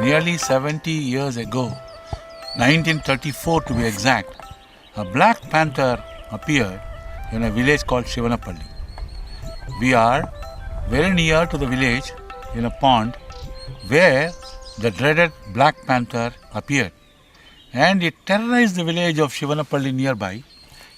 Nearly 70 years ago, 1934 to be exact, a black panther appeared in a village called Shivanapalli. We are very near to the village in a pond where the dreaded black panther appeared, and it terrorized the village of Shivanapalli nearby,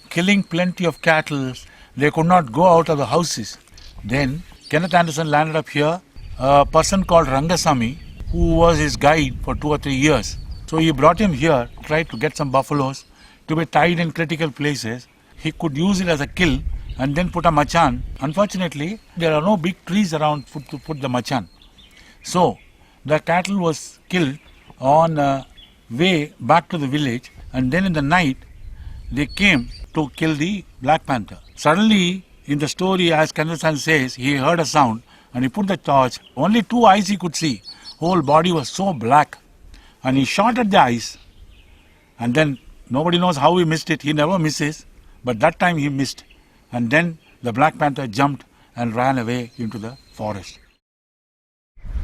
killing plenty of cattle. They could not go out of the houses. Then Kenneth Anderson landed up here, a person called Rangasamy, who was his guide for 2 or 3 years. So he brought him here, tried to get some buffaloes to be tied in critical places. He could use it as a kill and then put a machan. Unfortunately, there are no big trees around to put the machan. So the cattle was killed on a way back to the village, and then in the night they came to kill the black panther. Suddenly, in the story, as Kenneth says, he heard a sound and he put the torch. Only 2 eyes he could see. Whole body was so black, and he shot at the eyes, and then nobody knows how he missed it. He never misses, but that time he missed, and then the black panther jumped and ran away into the forest.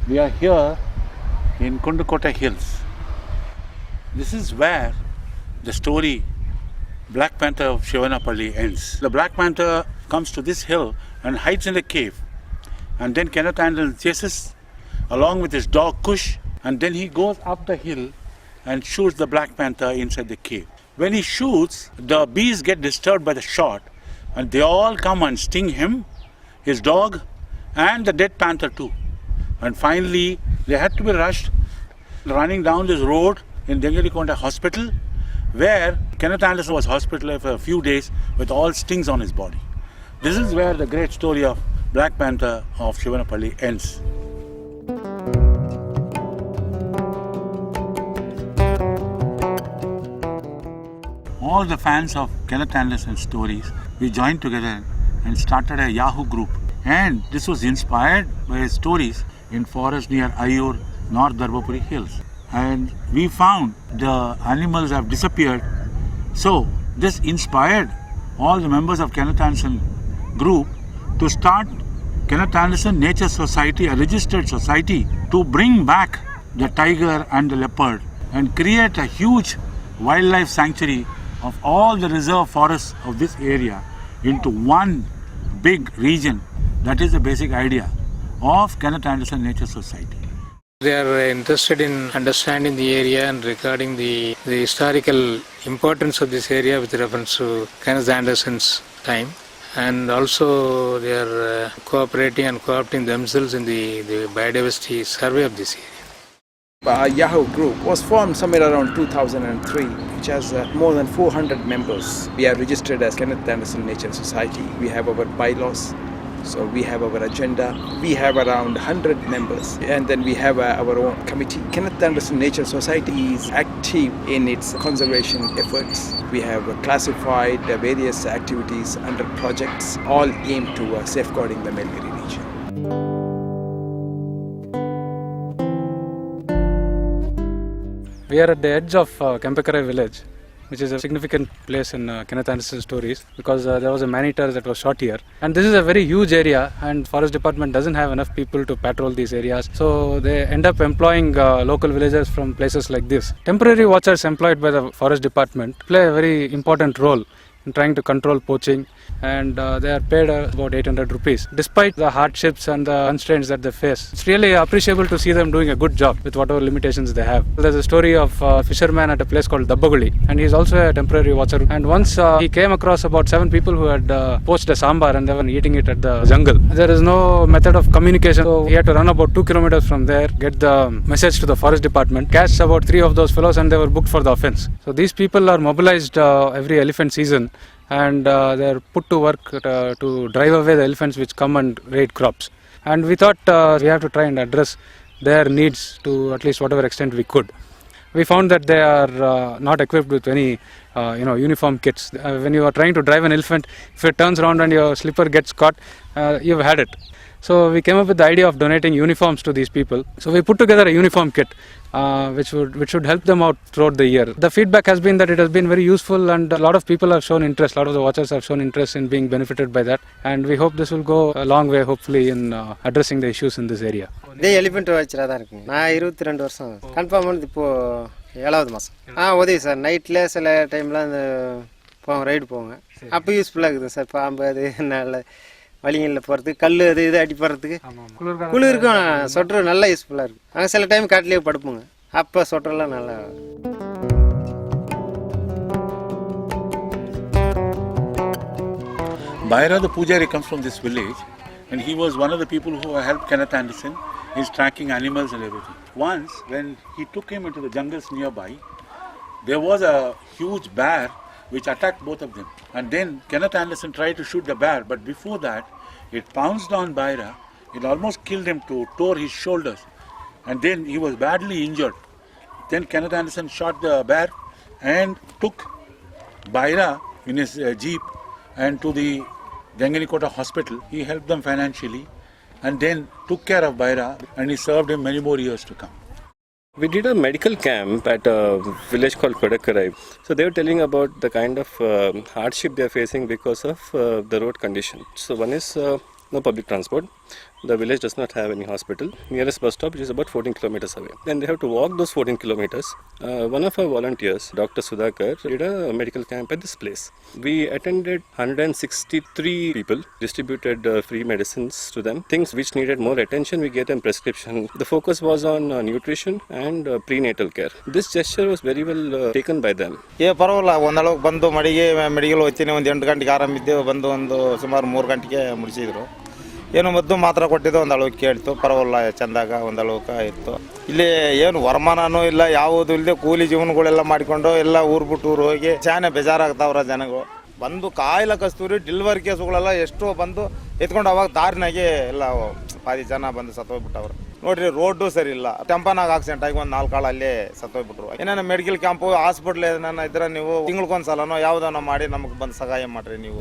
We are here in Kundukota Hills. This is where the story Black Panther of Shivanapalli ends. The Black Panther comes to this hill and hides in the cave, and then Kenneth Anderson chases along with his dog Kush, and then he goes up the hill and shoots the Black Panther inside the cave. When he shoots, the bees get disturbed by the shot, and they all come and sting him, his dog, and the dead panther too. And finally, they had to be rushed, running down this road in Dengalikonda Hospital, where Kenneth Anderson was hospitalized for a few days with all stings on his body. This is where the great story of Black Panther of Shivanapalli ends. All the fans of Kenneth Anderson's stories, we joined together and started a Yahoo group. And this was inspired by his stories in forest near Ayur, North Darbapuri Hills. And we found the animals have disappeared. So this inspired all the members of Kenneth Anderson group to start Kenneth Anderson Nature Society, a registered society, to bring back the tiger and the leopard and create a huge wildlife sanctuary of all the reserve forests of this area into one big region. That is the basic idea of Kenneth Anderson Nature Society. They are interested in understanding the area and regarding the historical importance of this area with reference to Kenneth Anderson's time, and also they are cooperating and co-opting themselves in the biodiversity survey of this area. Our Yahoo group was formed somewhere around 2003, which has more than 400 members. We are registered as Kenneth Anderson Nature Society. We have our bylaws, so we have our agenda. We have around 100 members, and then we have our own committee. Kenneth Anderson Nature Society is active in its conservation efforts. We have classified various activities under projects, all aimed to safeguarding the Nilgiri region. We are at the edge of Kempekarai village, which is a significant place in Kenneth Anderson's stories, because there was a man-eater that was shot here. And this is a very huge area, and Forest Department doesn't have enough people to patrol these areas. So they end up employing local villagers from places like this. Temporary watchers employed by the Forest Department play a very important role in trying to control poaching, and they are paid about 800 rupees. Despite the hardships and the constraints that they face, it's really appreciable to see them doing a good job with whatever limitations they have. There's a story of a fisherman at a place called Dabbaguli, and he's also a temporary watcher. And once he came across about 7 people who had poached a sambar and they were eating it at the jungle. There is no method of communication, so he had to run about 2 kilometers from there, get the message to the Forest Department, catch about 3 of those fellows, and they were booked for the offense. So these people are mobilized every elephant season, and they are put to work to drive away the elephants which come and raid crops. And we thought we have to try and address their needs to at least whatever extent we could. We found that they are not equipped with any uniform kits. When you are trying to drive an elephant, if it turns around and your slipper gets caught, you've had it. So we came up with the idea of donating uniforms to these people. So we put together a uniform kit which should help them out throughout the year. The feedback has been that it has been very useful, and a lot of people have shown interest. A lot of the watchers have shown interest in being benefited by that, and we hope this will go a long way, hopefully, in addressing the issues in this area. இதே elephant வாட்சராக தான் இருக்குங்க. நான் 22 வருஷம் confirm பண்ணது இப்போது 7வது மாதம். உதவி சார். நைட்டில் சில டைமில் அந்த போவோம், ரைடு போவோங்க. அப்போ யூஸ்ஃபுல்லாக இருக்குது சார். பாம்பு அது நல்ல வழிகளில் போகிறதுக்கு, கல் அது இது அடி போகிறதுக்கு, குளிருக்கும் சொட்டர் நல்லா யூஸ்ஃபுல்லாக இருக்குது. நாங்கள் சில டைம் காட்டிலேயே படுப்போங்க. அப்போ சொட்டர்லாம் நல்லா. Bhaira the Pujari comes from this village, and he was one of the people who helped Kenneth Anderson. He's tracking animals and everything. Once, when he took him into the jungles nearby, there was a huge bear which attacked both of them. And then Kenneth Anderson tried to shoot the bear, but before that, it pounced on Bhaira. It almost killed him, tore his shoulders. And then he was badly injured. Then Kenneth Anderson shot the bear and took Bhaira in his jeep and to the Ganganikota hospital. He helped them financially and then took care of Bhaira, and he served him many more years to come. We did a medical camp at a village called Kodakkarai. So they were telling about the kind of hardship they are facing because of the road condition. So one is no public transport. The village does not have any hospital. Nearest bus stop is about 14 kilometers away. Then they have to walk those 14 kilometers. One of our volunteers, Dr. Sudhakar, did a medical camp at this place. We attended 163 people, distributed free medicines to them. Things which needed more attention, we gave them prescription. The focus was on nutrition and prenatal care. This gesture was very well taken by them. ಪರವಾಗಿಲ್ಲ, ಒಂದಳಗೆ ಬಂದು ಮಡಿಗೆ medical ಹೋಗ್ತೀನಿ. ಒಂದು 8 ಗಂಟೆಗೆ ಆರಂಭಿದ್ದೆವು. ಬಂದು ಒಂದು ಸುಮಾರು 3 ಗಂಟೆಗೆ ಮುಗಿಸಿದ್ರು. ಏನು ಮದ್ದು ಮಾತ್ರ ಕೊಟ್ಟಿದ್ದು, ಒಂದು ಅಳವು ಕೇಳ್ತು. ಪರವಾಗಿಲ್ಲ, ಚೆಂದಾಗ ಒಂದು ಅಳವಕ್ಕೆ ಇತ್ತು. ಇಲ್ಲಿ ಏನು ವರಮಾನನೂ ಇಲ್ಲ, ಯಾವುದೂ ಇಲ್ಲದೆ ಕೂಲಿ ಜೀವನಗಳೆಲ್ಲ ಮಾಡಿಕೊಂಡು ಎಲ್ಲ ಊರು ಬಿಟ್ಟು ಊರು ಹೋಗಿ ಚಾನೆ ಬೇಜಾರಾಗ್ತಾವ್ರ ಜನಗಳು. ಬಂದು ಕಾಯಿಲೆ ಕಸ್ತೂರಿ ಡೆಲಿವರಿ ಕೇಸುಗಳೆಲ್ಲ ಎಷ್ಟೋ ಬಂದು ಎತ್ಕೊಂಡು ಅವಾಗ ದಾರಿನಾಗೆ ಎಲ್ಲ ಪಾದಿ ಜನ ಬಂದು ಸತ್ತೋಗ್ಬಿಟ್ಟವ್ರು. ನೋಡ್ರಿ, ರೋಡು ಸರಿ ಇಲ್ಲ. ಟೆಂಪನಾಗ ಆಕ್ಸಿಡೆಂಟ್ ಆಗಿ ಒಂದು 4 ಕಾಳು ಅಲ್ಲೇ ಸತ್ತೋಗ್ಬಿಟ್ರು. ಏನೇನೋ ಮೆಡಿಕಲ್ ಕ್ಯಾಂಪು, ಹಾಸ್ಪಿಟ್ಲ್ ಏನಾನ ಇದ್ರೆ ನೀವು ತಿಂಗ್ಳಿಗೊಂದ್ಸಲನೋ ಯಾವುದೋ ಮಾಡಿ ನಮಗೆ ಬಂದು ಸಹಾಯ ಮಾಡಿರಿ ನೀವು.